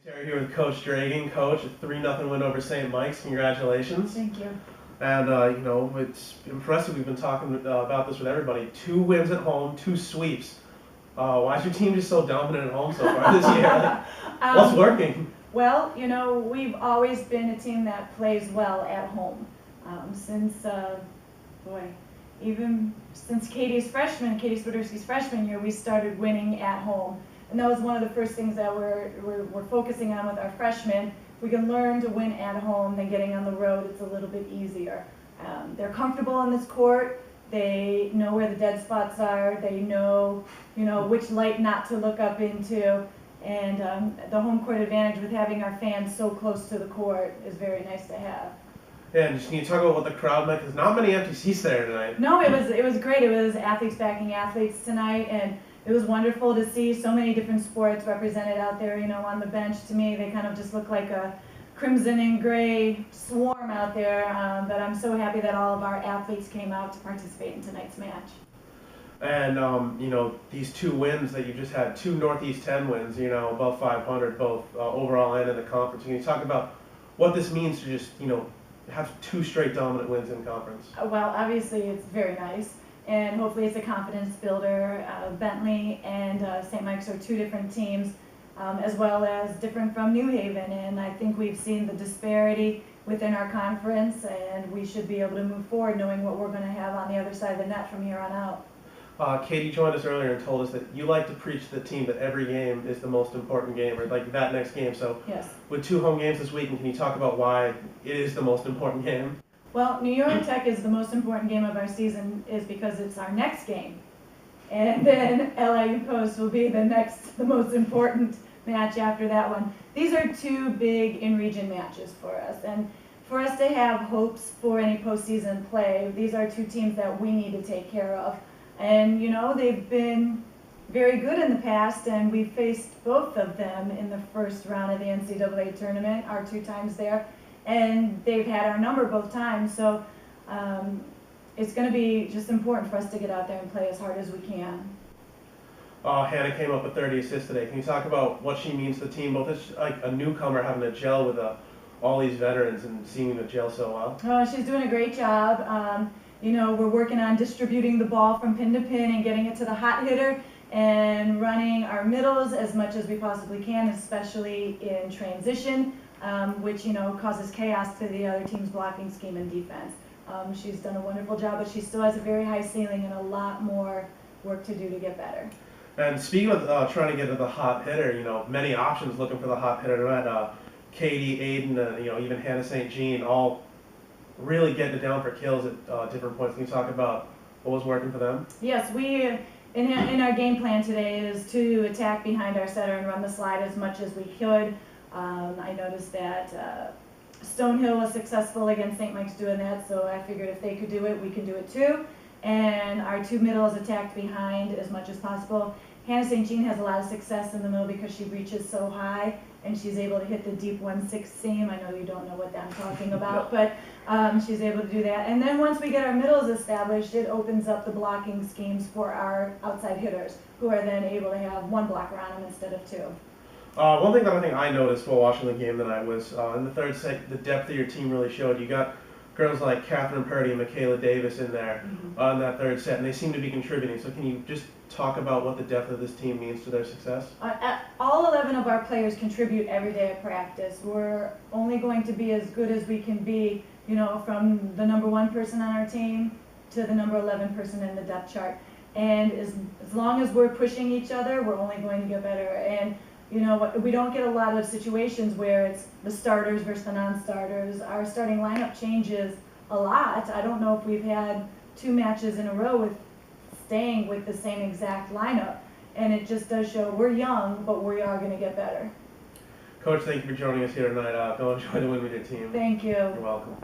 Terry here with Coach Dragan. Coach, a 3-0 win over St. Mike's. Congratulations. Thank you. And, it's impressive. We've been talking about this with everybody. 2 wins at home, 2 sweeps. Why is your team just so dominant at home so far this year? What's working? Well, we've always been a team that plays well at home. Even since Katie Swiderski's freshman year, we started winning at home. And that was one of the first things that we're focusing on with our freshmen. If we can learn to win at home, then getting on the road, it's a little bit easier. They're comfortable on this court. They know where the dead spots are. They know, which light not to look up into. And the home court advantage with having our fans so close to the court is very nice to have. Yeah, and can you talk about what the crowd meant? Because not many empty seats there tonight. No, it was great. It was athletes backing athletes tonight, and it was wonderful to see so many different sports represented out there. On the bench, to me, they kind of just look like a crimson and gray swarm out there. But I'm so happy that all of our athletes came out to participate in tonight's match. And, these 2 wins that you just had, 2 Northeast 10 wins, above 500, both overall and in the conference. Can you talk about what this means to just, have 2 straight dominant wins in conference? Well, obviously it's very nice, and hopefully it's a confidence builder. Bentley and St. Mike's are 2 different teams, as well as different from New Haven, and I think we've seen the disparity within our conference, and we should be able to move forward knowing what we're going to have on the other side of the net from here on out. Katie joined us earlier and told us that you like to preach to the team that every game is the most important game, or like that next game. So yes. With 2 home games this week, can you talk about why it is the most important game? Well, New York Tech is the most important game of our season is because it's our next game. And then LIU Post will be the most important match after that one. These are 2 big in-region matches for us. And for us to have hopes for any postseason play, these are 2 teams that we need to take care of. And, they've been very good in the past, and we faced both of them in the first round of the NCAA tournament, our 2 times there, and they've had our number both times. So it's going to be just important for us to get out there and play as hard as we can. Hannah came up with 30 assists today. Can you talk about what she means to the team, both as like a newcomer having to gel with all these veterans and seeing them gel so well? Oh, she's doing a great job. We're working on distributing the ball from pin to pin and getting it to the hot hitter and running our middles as much as we possibly can, especially in transition, which, causes chaos to the other team's blocking scheme and defense. She's done a wonderful job, but she still has a very high ceiling and a lot more work to do to get better. And speaking of trying to get to the hot hitter, many options looking for the hot hitter tonight. Katie, Aiden, even Hannah St. Jean, all really getting it down for kills at different points. Can you talk about what was working for them? Yes, we in our game plan today is to attack behind our setter and run the slide as much as we could. I noticed that Stonehill was successful against St. Mike's doing that, so I figured if they could do it, we can do it too. And our 2 middles attacked behind as much as possible. Hannah St. Jean has a lot of success in the middle because she reaches so high and she's able to hit the deep 1-6 seam. I know you don't know what I'm talking about, but she's able to do that. And then once we get our middles established, it opens up the blocking schemes for our outside hitters, who are then able to have 1 blocker on them instead of 2. One thing that I noticed while watching the game tonight was in the third set, the depth of your team really showed. You got girls like Catherine Purdy and Michaela Davis in there in that third set, and they seem to be contributing. So can you just talk about what the depth of this team means to their success? All 11 of our players contribute every day at practice. We're only going to be as good as we can be, from the number 1 person on our team to the number 11 person in the depth chart. And as long as we're pushing each other, we're only going to get better. And we don't get a lot of situations where it's the starters versus the non-starters. Our starting lineup changes a lot. I don't know if we've had 2 matches in a row with staying with the same exact lineup. And it just does show we're young, but we are going to get better. Coach, thank you for joining us here tonight. Go enjoy the win with your team. Thank you. You're welcome.